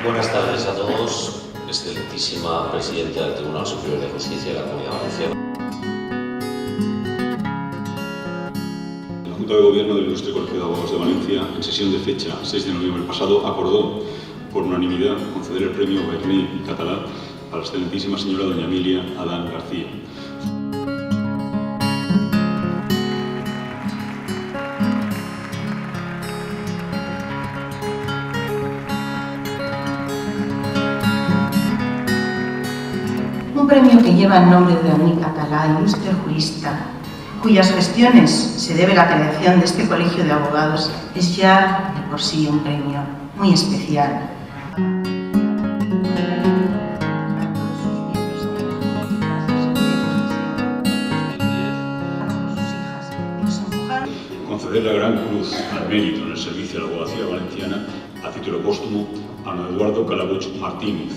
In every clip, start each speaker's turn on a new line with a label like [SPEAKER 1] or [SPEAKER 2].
[SPEAKER 1] Buenas tardes a todos, excelentísima Presidenta del Tribunal Superior de Justicia de la Comunidad Valenciana.
[SPEAKER 2] La Junta de Gobierno del Ilustre Colegio de Abogados de Valencia, en sesión de fecha 6 de noviembre pasado, acordó por unanimidad conceder el premio Bernet y Català a la excelentísima señora doña Emilia Adán García.
[SPEAKER 3] Un premio que lleva el nombre de Bernet Català, ilustre jurista, cuyas gestiones se debe la creación de este colegio de abogados, es ya de por sí un premio muy especial.
[SPEAKER 2] Conceder la Gran Cruz al Mérito en el servicio de la abogacía valenciana a título póstumo a don Eduardo Calabuig Martínez.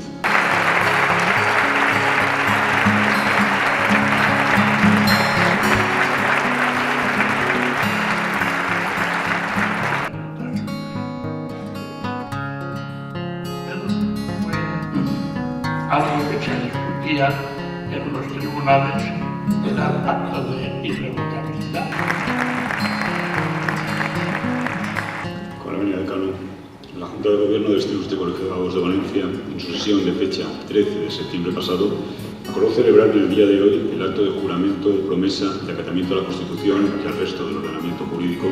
[SPEAKER 4] Algo que se discutía en los tribunales era el acto de irrevocabilidad.
[SPEAKER 2] Con la venia de Cano, la Junta de Gobierno del Ilustre Colegio de Abogados de Valencia, en su sesión de fecha 13 de septiembre pasado, acordó celebrar en el día de hoy el acto de juramento de promesa de acatamiento a la Constitución y al resto del ordenamiento jurídico.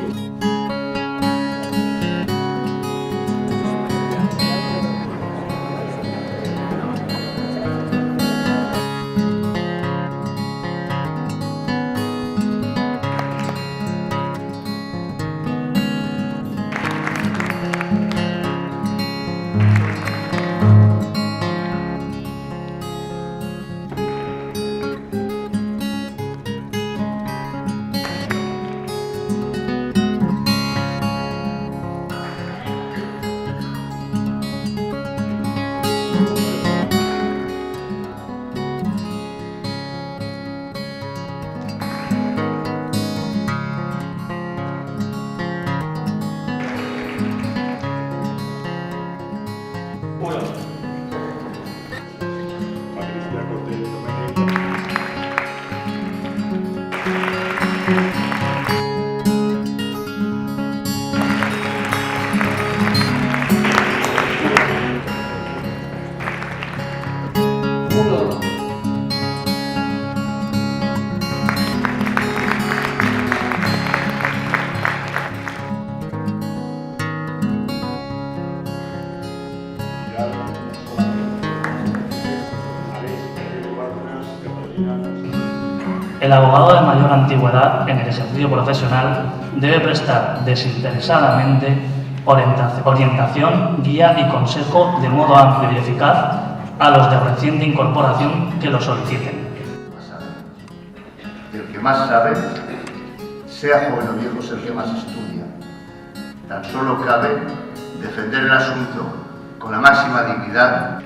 [SPEAKER 5] El abogado de mayor antigüedad en el ejercicio profesional debe prestar desinteresadamente orientación, guía y consejo de modo amplio y eficaz a los de reciente incorporación que lo soliciten.
[SPEAKER 6] El que más sabe, sea joven o viejo, es el que más estudia. Tan solo cabe defender el asunto con la máxima dignidad.